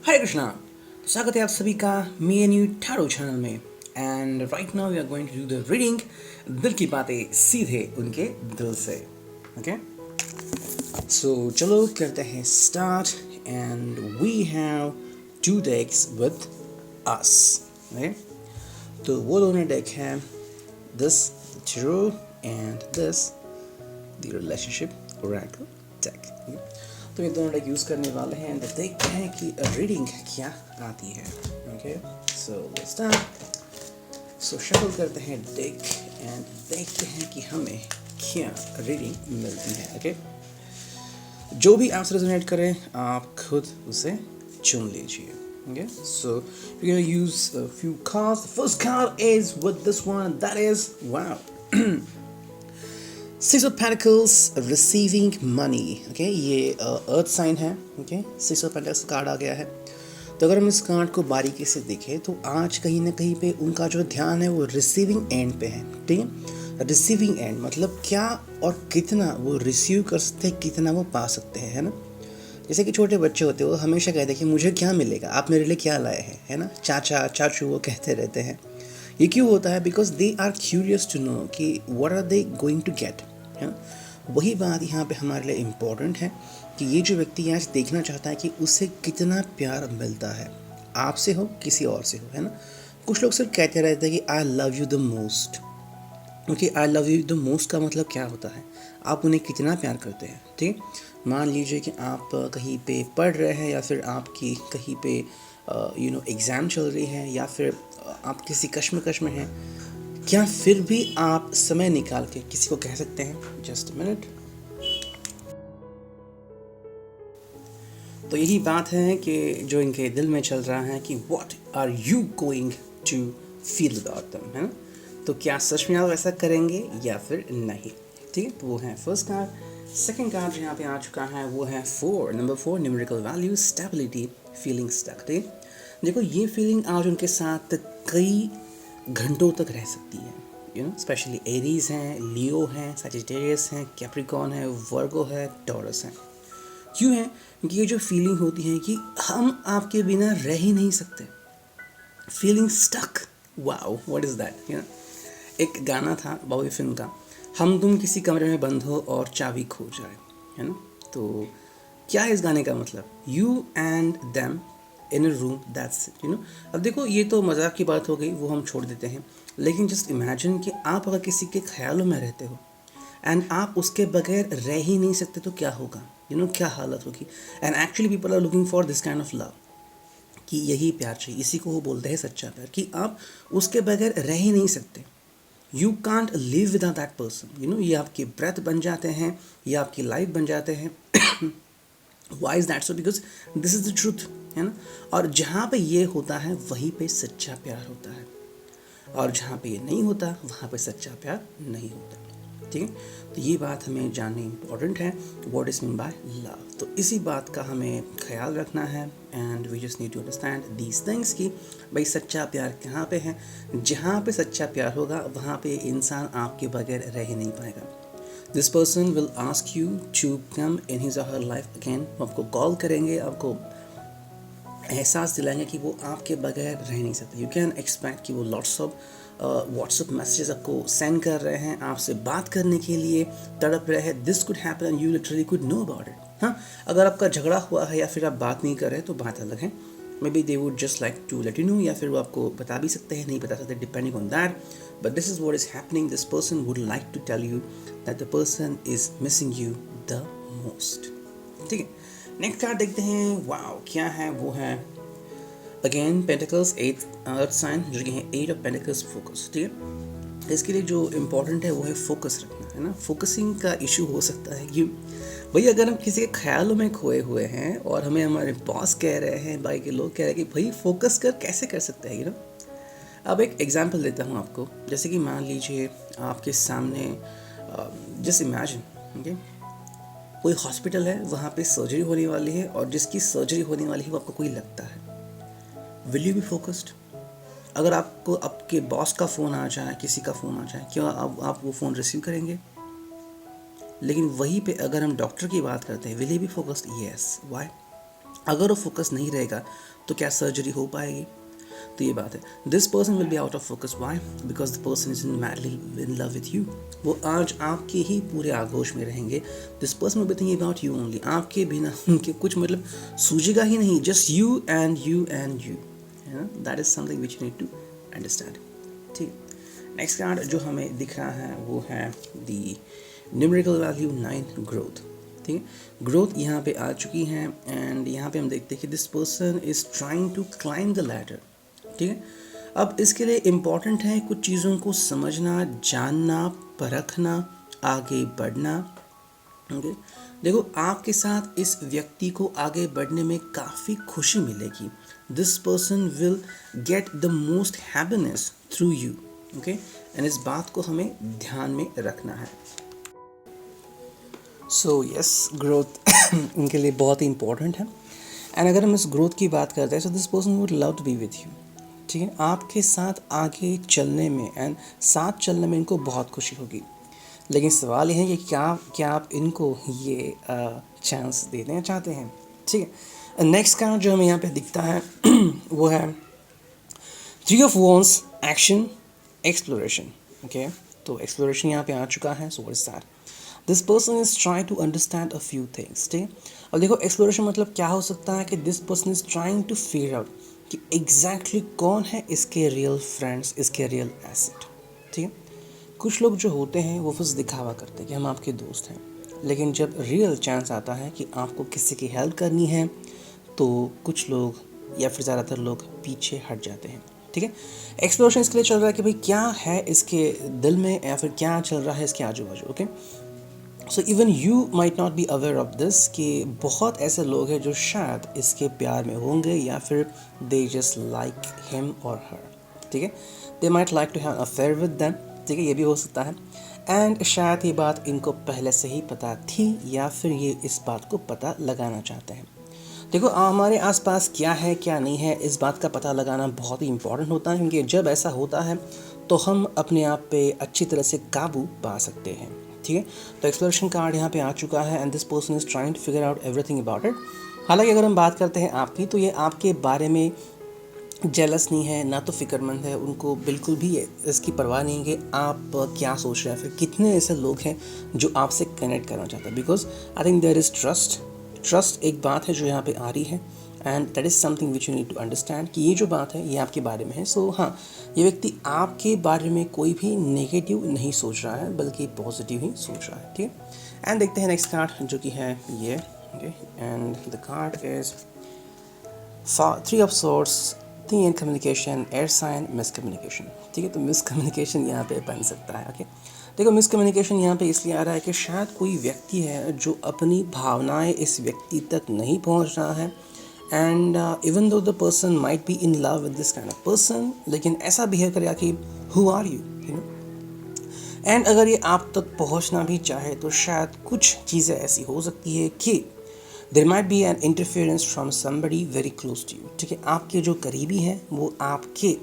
हरे कृष्णा। तो स्वागत है आप सभी का मी न्यू टैरो चैनल में। And right now we are going to do the reading दिल की बातें सीधे उनके दिल से। ओके, सो चलो करते हैं start. And we have two decks with us. Okay, तो वो दोनों डेक हैं, this tarot and this the relationship oracle deck. तो ये दोनों डेक यूज़ करने वाले हैं, तो देखते हैं कि रीडिंग क्या आती है। Okay, so let's start. So shuffle करते हैं डेक एंड देखते हैं कि हमें क्या रीडिंग मिलती है। ओके, जो भी आपसे रेजोनेट करें आप खुद उसे चुन लीजिए। Okay, so we're gonna use a few cards. The first card is with this one, that is wow. Six of Pentacles, receiving money. Okay, ये अर्थ साइन है। Okay, Six of Pentacles card आ गया है। तो अगर हम इस card को बारीकी से देखें तो आज कहीं ना कहीं पे उनका जो ध्यान है वो रिसीविंग एंड पे है। ठीक है, रिसीविंग एंड मतलब क्या और कितना वो रिसीव कर सकते हैं, कितना वो पा सकते हैं, है ना। जैसे कि छोटे बच्चे होते हैं वो हमेशा कहते हैं कि मुझे क्या मिलेगा, आप मेरे लिए क्या लाए हैं, है ना। चाचा चाचू वो कहते रहते हैं। ये क्यों होता है? Because they are curious to know कि what are they going to get, है ना। वही बात यहाँ पे हमारे लिए इम्पोर्टेंट है कि ये जो व्यक्ति आज देखना चाहता है कि उसे कितना प्यार मिलता है, आपसे हो किसी और से हो, है ना। कुछ लोग सिर्फ कहते रहते हैं कि I love you the most. Okay, I love you the most का मतलब क्या होता है, आप उन्हें कितना प्यार करते हैं। ठीक है, मान लीजिए कि आप कहीं पे पढ़ रहे हैं या फिर आपकी कहीं पे एग्ज़ाम चल रही है या फिर आप किसी कश्मकश में हैं, क्या फिर भी आप समय निकाल के किसी को कह सकते हैं जस्ट मिनट। तो यही बात है कि जो इनके दिल में चल रहा है कि what are you going to feel about them, है ना। तो क्या सच में आप ऐसा करेंगे या फिर नहीं। ठीक है, तो वो है फर्स्ट कार्ड। सेकंड कार्ड जो यहाँ पे आ चुका है वो है four, number 4, numerical value, stability, feeling stuck. ठीक है, देखो ये फीलिंग आज उनके साथ कई घंटों तक रह सकती है। स्पेशली एरीज हैं, लियो हैं, सजिटेरियस हैं, कैप्रिकॉन है, वर्गो है, टॉरस है। क्यों है? क्योंकि ये जो फीलिंग होती है कि हम आपके बिना रह ही नहीं सकते, feeling stuck. Wow, what is that. एक गाना था बॉबी फिल्म का, हम तुम किसी कमरे में बंद हो और चाबी खो जाए, है ना। तो क्या है इस गाने का मतलब? You and them in a room, that's it. अब देखो ये तो मजाक की बात हो गई, वो हम छोड़ देते हैं। लेकिन जस्ट इमेजिन कि आप अगर किसी के ख्यालों में रहते हो एंड आप उसके बगैर रह ही नहीं सकते तो क्या होगा, क्या हालत होगी। And actually people are looking for this kind of love, कि यही प्यार चाहिए, इसी को वो बोलते हैं सच्चा प्यार, कि आप उसके बगैर रह ही नहीं सकते। You can't live without that person. ये आपकी ब्रेथ बन जाते हैं, ये आपकी लाइफ बन जाते हैं। Why is that so? Because this is the truth, है ना। और जहाँ पे ये होता है वहीं पे सच्चा प्यार होता है, और जहाँ पे ये नहीं होता वहाँ पे सच्चा प्यार नहीं होता। ठीक है, तो ये बात हमें जाननी इम्पॉर्टेंट है, what is mean by love. तो इसी बात का हमें ख्याल रखना है and we just need to understand these things कि भाई सच्चा प्यार कहाँ पे है। जहाँ पे सच्चा प्यार होगा वहाँ पे इंसान आपके बगैर रह ही नहीं पाएगा। This person will ask you to come in his और हर लाइफ अगेन। आपको कॉल करेंगे, आपको एहसास दिलाएंगे कि वो आपके बगैर रह नहीं सकते। यू कैन एक्सपेक्ट कि वो लॉट्स ऑफ व्हाट्सअप मैसेजेस आपको सेंड कर रहे हैं, आपसे बात करने के लिए तड़प रहे हैं। This could happen and you literally could know about it. हाँ, अगर आपका झगड़ा हुआ है या फिर आप बात नहीं कर रहे तो बात अलग है। Maybe they would just like to let you know, या फिर वो आपको बता भी सकते हैं, नहीं बता सकते, depending on that. But this is what is happening. This person would like to tell you that the person is missing you the most. ठीक है, नेक्स्ट कार्ड देखते हैं। वाओ, क्या है? वो है अगेन पेंटिकल्स, 8 अर्थ साइन, जो कि है 8 ऑफ पेंटिकल्स, फोकस। ठीक है, इसके लिए जो इम्पोर्टेंट है वो है फोकस रखना, है ना। फोकसिंग का इशू हो सकता है कि भाई अगर हम किसी के ख्यालों में खोए हुए हैं और हमें हमारे बॉस कह रहे हैं, बाई के लोग कह रहे हैं कि भाई फोकस कर, कैसे कर सकते हैं, अब एक एग्जांपल देता हूँ आपको। जैसे कि मान लीजिए आपके सामने जस्ट इमेजिन, ओके, कोई हॉस्पिटल है, वहाँ पे सर्जरी होने वाली है और जिसकी सर्जरी होने वाली है वो आपको कोई लगता है। Will you be focused? अगर आपको आपके बॉस का फ़ोन आ जाए, किसी का फ़ोन आ जाए, क्या आप वो फ़ोन रिसीव करेंगे? लेकिन वहीं पे अगर हम डॉक्टर की बात करते हैं, will you be focused? Yes. Why? अगर वो फोकस नहीं रहेगा तो क्या सर्जरी हो पाएगी? तो ये बात है, this person will be out of focus. Why? Because the person is in madly in love with you. वो आज आपके ही पूरे आगोश में रहेंगे। This person will be thinking about you only. आपके बिना उनके कुछ मतलब सूझेगा ही नहीं, just you and you and you, है ना। That is something which you need to understand. ठीक, नेक्स्ट कार्ड जो हमें दिख रहा है वो है दी न्यूमेरिकल वैल्यू 9, ग्रोथ। ठीक है, ग्रोथ यहाँ पे आ चुकी है एंड यहाँ पे हम देखते हैं कि this person is trying to climb the ladder. ठीक है, अब इसके लिए इम्पॉर्टेंट है कुछ चीज़ों को समझना, जानना, परखना, आगे बढ़ना। ओके, देखो आपके साथ इस व्यक्ति को आगे बढ़ने में काफ़ी खुशी मिलेगी। This person will get the most happiness through you. Okay, and इस बात को हमें ध्यान में रखना है। सो यस, ग्रोथ इनके लिए बहुत ही इंपॉर्टेंट है। एंड अगर हम इस ग्रोथ की बात करते हैं, so this person would love to be with you. ठीक है, आपके साथ आगे चलने में एंड साथ चलने में इनको बहुत खुशी होगी। लेकिन सवाल यह है कि क्या आप इनको ये चांस देना चाहते हैं? ठीक है, नेक्स्ट कार्ड जो हमें यहाँ पे दिखता है वो है 3 of wands, action, exploration. Okay, तो एक्सप्लोरेशन यहाँ पे आ चुका है। So what is that? This person is try to understand a few things. ठीक है, अब देखो एक्सप्लोरेशन मतलब क्या हो सकता है कि this person is trying to figure out कि एग्जैक्टली कौन है इसके रियल फ्रेंड्स, इसके रियल एसेट। ठीक है, कुछ लोग जो होते हैं वो बस दिखावा करते हैं कि हम आपके दोस्त हैं, लेकिन जब रियल चांस आता है कि आपको किसी की हेल्प करनी है तो कुछ लोग या फिर ज़्यादातर लोग पीछे हट जाते हैं। ठीक है, एक्सप्लोरेशन इसके लिए चल रहा है कि भाई क्या है इसके दिल में या फिर क्या चल रहा है इसके आजू बाजू। Okay, so even you might not be aware of this कि बहुत ऐसे लोग हैं जो शायद इसके प्यार में होंगे या फिर दे जस्ट लाइक हिम और हर। ठीक है, they might like to have a affair with them. ठीक है, ये भी हो सकता है। एंड शायद ये बात इनको पहले से ही पता थी या फिर ये इस बात को पता लगाना चाहते हैं। देखो हमारे आसपास क्या है क्या नहीं है इस बात का पता लगाना बहुत ही इंपॉर्टेंट होता है, क्योंकि जब ऐसा होता है तो हम अपने आप पे अच्छी तरह से काबू पा सकते हैं। ठीक है, तो एक्सप्लोरेशन कार्ड यहाँ पे आ चुका है and this person is trying to figure out everything about it. हालांकि अगर हम बात करते हैं आपकी, तो ये आपके बारे में जेलस नहीं है, ना तो फिक्रमंद है, उनको बिल्कुल भी इसकी परवाह नहीं है कि आप क्या सोच रहे हैं, फिर कितने ऐसे लोग हैं जो आपसे कनेक्ट करना चाहते हैं। Because I think there is trust एक बात है जो यहाँ पे आ रही है and that is something which you need to understand कि ये जो बात है ये आपके बारे में है। सो हाँ, ये व्यक्ति आपके बारे में कोई भी नेगेटिव नहीं सोच रहा है बल्कि पॉजिटिव ही सोच रहा है। ठीक है, एंड देखते हैं नेक्स्ट कार्ड जो कि है ये। Okay, and the card is 3 of swords, thing and communication, air sign, miscommunication. ठीक है, तो मिसकम्युनिकेशन यहाँ पे बन सकता है। ओके, देखो मिसकम्युनिकेशन यहाँ पे इसलिए आ रहा है कि शायद कोई व्यक्ति है जो अपनी भावनाएं इस व्यक्ति तक नहीं पहुँच रहा है and even though the person might be in love with this kind of person, लेकिन ऐसा बिहेव करेगा कि who are you no. And अगर ये आप तक पहुँचना भी चाहे तो शायद कुछ चीज़ें ऐसी हो सकती है कि there might be an interference from somebody very close to you. ठीक है, आपके जो करीबी हैं वो आपके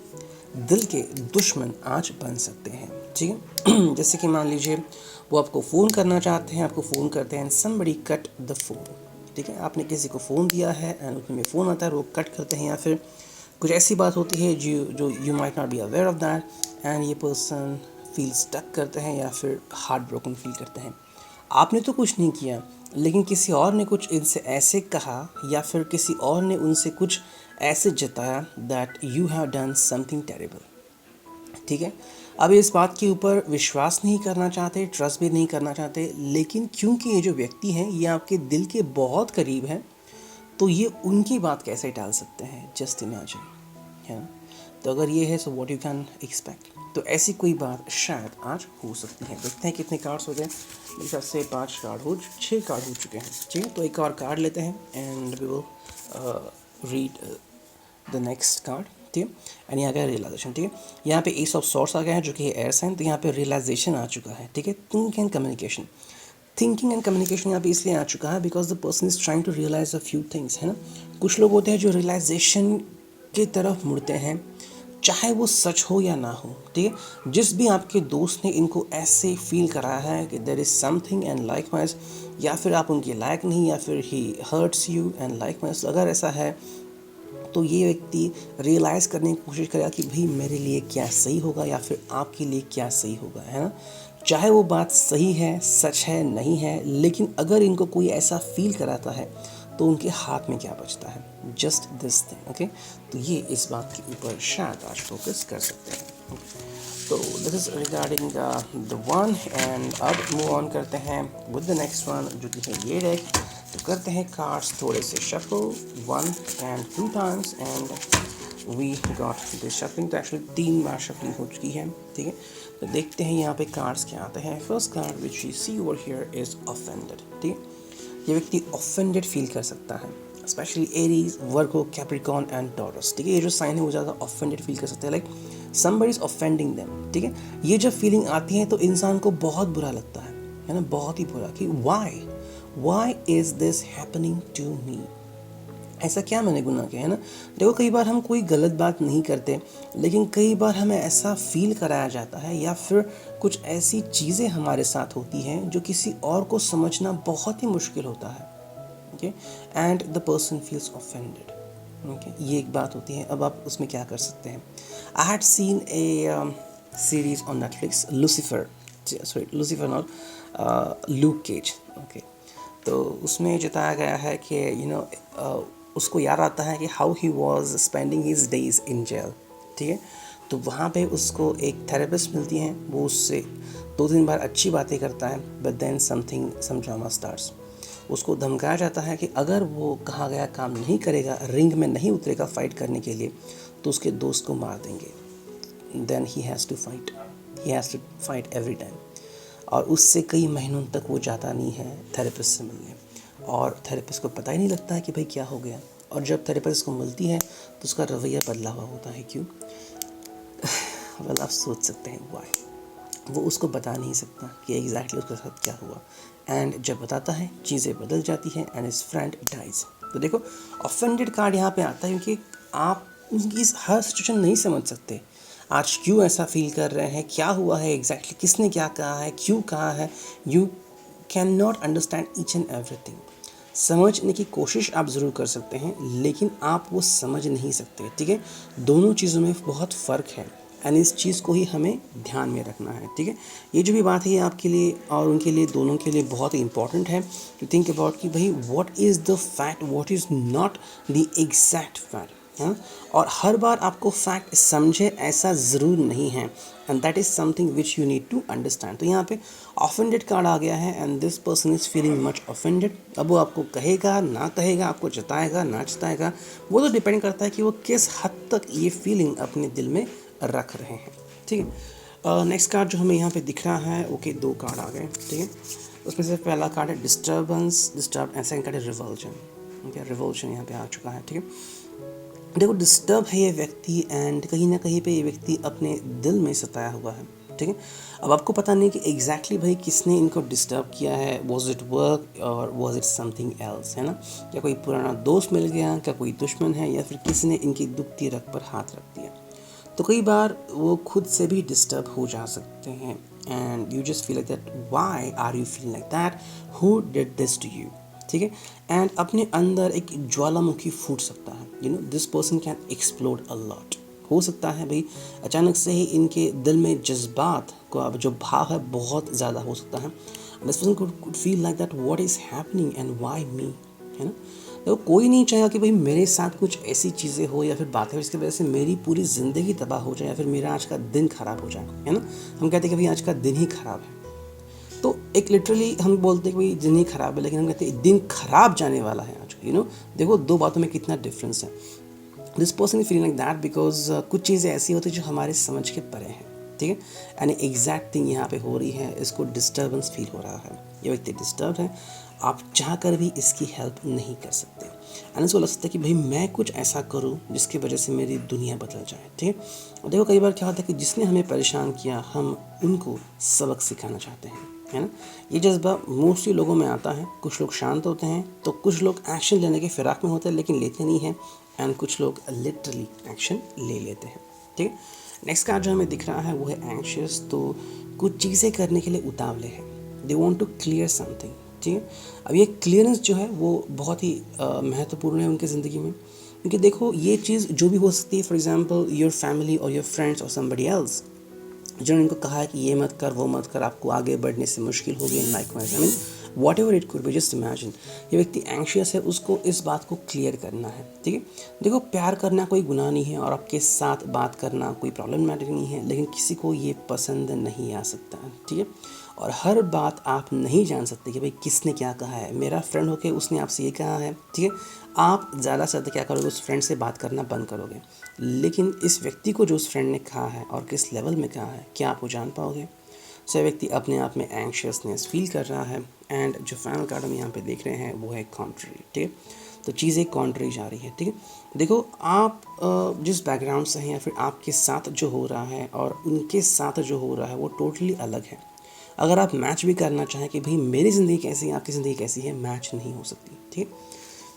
दिल के दुश्मन आज बन सकते हैं। ठीक है, जैसे कि मान लीजिए वो आपको फ़ोन करना चाहते हैं, आपको फ़ोन करते हैं and somebody cut the phone. ठीक है, आपने किसी को फ़ोन दिया है एंड उसमें फ़ोन आता है वो कट करते हैं, या फिर कुछ ऐसी बात होती है जो you might not be aware of that and ये पर्सन फील स्टक करते हैं या फिर हार्ट ब्रोकन फील करते हैं। आपने तो कुछ नहीं किया, लेकिन किसी और ने कुछ इनसे ऐसे कहा या फिर किसी और ने उनसे कुछ ऐसे जताया that you have done something terrible. ठीक है, अब इस बात के ऊपर विश्वास नहीं करना चाहते, ट्रस्ट भी नहीं करना चाहते, लेकिन क्योंकि ये जो व्यक्ति हैं ये आपके दिल के बहुत करीब हैं तो ये उनकी बात कैसे टाल सकते हैं? जस्ट इमेजिन, है ना। तो अगर ये है so what you can expect. तो ऐसी कोई बात शायद आज हो सकती है। देखते हैं कितने कार्ड्स हो गए। मेरे हिसाब से 6 कार्ड हो चुके हैं। ठीक है, तो एक और कार्ड लेते हैं and we will read the next card. ठीक है, एंड यहाँ गया रियलाइजेशन। ठीक है, यहाँ पे एस ऑफ सॉर्ड्स आ गया है जो कि एयर साइन, तो यहाँ पे रियलाइजेशन आ चुका है। ठीक है, थिंकिंग एंड कम्युनिकेशन यहाँ पे इसलिए आ चुका है because the person is trying to realise a few things, है ना। कुछ लोग होते हैं जो रियलाइजेशन की तरफ मुड़ते हैं चाहे वो सच हो या ना हो। ठीक है, जिस भी आपके दोस्त ने इनको ऐसे फील कराया है कि there is something and likewise या फिर आप उनके लायक नहीं, या फिर he hurts you and like minus. अगर ऐसा है तो ये व्यक्ति रियलाइज़ करने की कोशिश करेगा कि भाई मेरे लिए क्या सही होगा या फिर आपके लिए क्या सही होगा, है ना। चाहे वो बात सही है, सच है, नहीं है, लेकिन अगर इनको कोई ऐसा फील कराता है तो उनके हाथ में क्या बचता है, जस्ट दिस थिंग, ओके। तो ये इस बात के ऊपर शायद आज फोकस कर सकते हैं। तो this is regarding the one, and अब मूव ऑन करते हैं विद द नेक्स्ट वन जो कि है ये डेक। तो करते हैं कार्ड्स थोड़े से shuffle 1 and 2 times and we got this shuffling. तो एक्चुअली 3 बार शफलिंग हो चुकी है, ठीक है। तो देखते हैं यहाँ पे कार्ड्स क्या आते हैं। First card which you see over here is offended, ठीक है। ये व्यक्ति ऑफेंडेड फील कर सकता है, specially Aries, Virgo, Capricorn and Taurus, ठीक है। ये जो साइन है वो ज़्यादा ऑफेंडेड फील कर सकते हैं, like somebody is offending them, ठीक है। ये जब फीलिंग आती है तो इंसान को बहुत बुरा लगता है ना, बहुत ही बुरा, कि why is this happening to me, ऐसा क्या मैंने गुनाह किया, है ना। देखो कई बार हम कोई गलत बात नहीं करते, लेकिन कई बार हमें ऐसा फील कराया जाता है या फिर कुछ ऐसी चीज़ें हमारे साथ होती हैं जो किसी और को समझना बहुत ही मुश्किल होता है, okay, and the person feels offended, okay. ये एक बात होती है। अब आप उसमें क्या कर सकते हैं। I had seen a series on Netflix, Lucifer not Luke Cage, okay. तो उसमें जताया गया है कि उसको याद आता है कि how he was spending his days in jail, ठीक है। तो वहाँ पे उसको एक थेरेपिस्ट मिलती हैं, वो उससे 2-3 बार अच्छी बातें करता है, but then some drama starts. उसको धमकाया जाता है कि अगर वो कहा गया काम नहीं करेगा, रिंग में नहीं उतरेगा फाइट करने के लिए, तो उसके दोस्त को मार देंगे। Then he has to fight every time. और उससे कई महीनों तक वो जाता नहीं है थेरेपिस्ट से मिलने, और थेरेपिस्ट को पता ही नहीं लगता है कि भाई क्या हो गया। और जब थेरेपिस्ट को मिलती है तो उसका रवैया बदला हुआ होता है, क्यों? वेल आप सोच सकते हैं वाई। वो उसको बता नहीं सकता कि एग्जैक्टली उसके साथ क्या हुआ, एंड जब बताता है चीज़ें बदल जाती हैं एंड हिज फ्रेंड डाइज। तो देखो ऑफेंडेड कार्ड यहाँ पे आता है क्योंकि आप उनकी इस हर सिचुएशन नहीं समझ सकते। आज क्यों ऐसा फील कर रहे हैं, क्या हुआ है एग्जैक्टली, किसने क्या कहा है, क्यों कहा है, you can not understand each and everything. समझने की कोशिश आप ज़रूर कर सकते हैं, लेकिन आप वो समझ नहीं सकते, ठीक है। दोनों चीज़ों में बहुत फ़र्क है, एंड इस चीज़ को ही हमें ध्यान में रखना है, ठीक है। ये जो भी बात है ये आपके लिए और उनके लिए, दोनों के लिए बहुत ही इंपॉर्टेंट है टू थिंक अबाउट कि भाई what is the fact, what is not the exact fact, है। और हर बार आपको फैक्ट समझे ऐसा ज़रूर नहीं है, and that is something which you need to understand. तो यहाँ पे ऑफेंडेड कार्ड आ गया है, and this person is feeling much offended. अब वो आपको कहेगा ना कहेगा, आपको जताएगा ना जताएगा, वो तो डिपेंड करता है कि वो किस हद तक ये फीलिंग अपने दिल में रख रहे हैं, ठीक है। नेक्स्ट कार्ड जो हमें यहाँ पे दिख रहा है, ओके 2 कार्ड आ गए, ठीक है। उसमें से पहला कार्ड है डिस्टर्बेंस, एंड सेकंड कार्ड है रिवल्जन, ओके। रिवल्जन यहाँ पे आ चुका है, ठीक है। देखो डिस्टर्ब है ये व्यक्ति, एंड कहीं ना कहीं पे ये व्यक्ति अपने दिल में सताया हुआ है, ठीक है। अब आपको पता नहीं कि एग्जैक्टली भाई किसने इनको डिस्टर्ब किया है, वॉज इट वर्क और वॉज इट समथिंग एल्स, है ना। क्या कोई पुराना दोस्त मिल गया, क्या कोई दुश्मन है, या फिर किसी ने इनकी दुखती रग पर हाथ रख दिया। तो कई बार वो खुद से भी डिस्टर्ब हो जा सकते हैं, and you just feel like that why are you feeling like that, who did this to you, ठीक है। एंड अपने अंदर एक ज्वालामुखी फूट सकता है, this person can explode a lot. हो सकता है भाई अचानक से ही इनके दिल में जज्बात का जो भाव है बहुत ज़्यादा हो सकता है। This person could feel like that what is happening and why मी, है ना। तो कोई नहीं चाहेगा कि भाई मेरे साथ कुछ ऐसी चीज़ें हो या फिर बातें हो जिसकी वजह से मेरी पूरी ज़िंदगी तबाह हो जाए या फिर मेरा आज का दिन ख़राब हो जाए, है ना। हम कहते हैं कि भाई आज का दिन ही ख़राब है, तो एक लिटरली हम बोलते हैं कि भाई दिन ही ख़राब है, लेकिन हम कहते हैं दिन खराब जाने वाला है आज, देखो 2 बातों में कितना डिफरेंस है। This person is feeling like that because कुछ चीज़ें ऐसी होती है जो हमारे समझ के परे हैं, ठीक है। यानी एग्जैक्ट थिंग यहाँ पे हो रही है, इसको डिस्टर्बेंस फील हो रहा है, ये व्यक्ति डिस्टर्ब है, आप चाह कर भी इसकी हेल्प नहीं कर सकते, एंड इसको लग सकता है कि भाई मैं कुछ ऐसा करूँ जिसकी वजह से मेरी दुनिया बदल जाए, ठीक है। और देखो कई बार क्या होता है कि जिसने हमें परेशान किया हम उनको सबक सिखाना चाहते हैं, है ना। ये जज्बा मोस्टली लोगों में आता है। कुछ लोग शांत होते हैं तो कुछ लोग एक्शन लेने के फिराक में होते हैं लेकिन लेते नहीं हैं, एंड कुछ लोग लिटरली एक्शन ले लेते हैं, ठीक है। नेक्स्ट कार्ड जो हमें दिख रहा है वो है एंशियस। तो कुछ चीज़ें करने के लिए उतावले हैं, they want to clear something, ठीक है। अब ये क्लियरेंस जो है वो बहुत ही महत्वपूर्ण है उनकी ज़िंदगी में, क्योंकि देखो ये चीज़ जो भी हो सकती है, फॉर एग्जांपल योर फैमिली और योर फ्रेंड्स और समबडी एल्स, जिन्होंने इनको कहा है कि ये मत कर वो मत कर, आपको आगे बढ़ने से मुश्किल होगी, in likewise I mean whatever it could be, just imagine ये व्यक्ति एंशियस है, उसको इस बात को क्लियर करना है। ठीक है, देखो प्यार करना कोई गुनाह नहीं है और आपके साथ बात करना कोई प्रॉब्लमेटिक नहीं है, लेकिन किसी को ये पसंद नहीं आ सकता। ठीक है, और हर बात आप नहीं जान सकते कि भाई किसने क्या कहा है। मेरा फ्रेंड होके उसने आपसे ये कहा है, ठीक है, आप ज़्यादा से ज़्यादा क्या करोगे, उस फ्रेंड से बात करना बंद करोगे। लेकिन इस व्यक्ति को जो उस फ्रेंड ने कहा है और किस लेवल में कहा है, क्या आप वो जान पाओगे? सो व्यक्ति अपने आप में एंशियसनेस फील कर रहा है, एंड जो फाइनल कार्ड हम यहाँ पे देख रहे हैं वो है कॉन्ट्ररी। ठीक है, तो चीज़ें कॉन्ट्ररी जा रही है। ठीक है, देखो आप जिस बैकग्राउंड से हैं या फिर आपके साथ जो हो रहा है और उनके साथ जो हो रहा है वो टोटली अलग है। अगर आप मैच भी करना चाहें कि भाई मेरी ज़िंदगी कैसी है, आपकी ज़िंदगी कैसी है, मैच नहीं हो सकती। ठीक है,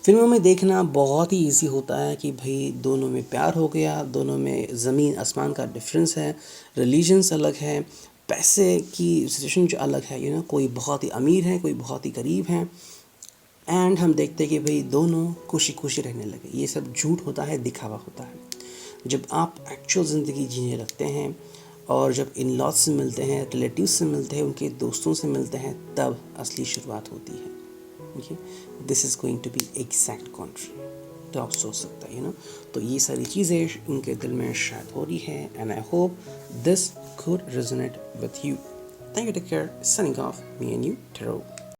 फिल्मों में देखना बहुत ही इजी होता है कि भाई दोनों में प्यार हो गया, दोनों में ज़मीन आसमान का डिफरेंस है, रिलीजन्स अलग है, पैसे की सिचुएशन जो अलग है, कोई बहुत ही अमीर है, कोई बहुत ही गरीब है, एंड हम देखते हैं कि भाई दोनों खुशी खुशी रहने लगे। ये सब झूठ होता है, दिखावा होता है। जब आप एक्चुअल ज़िंदगी जीने लगते हैं और जब इन लॉज से मिलते हैं, रिलेटिव्स से मिलते हैं, उनके दोस्तों से मिलते हैं, तब असली शुरुआत होती है। Okay, this is going to be exact contrary. तो आप सोच सकते हैं तो ये सारी चीज़ें उनके दिल में शायद हो रही है, and I hope this could resonate with you. Thank you, take care. Signing off, me and you, Taro.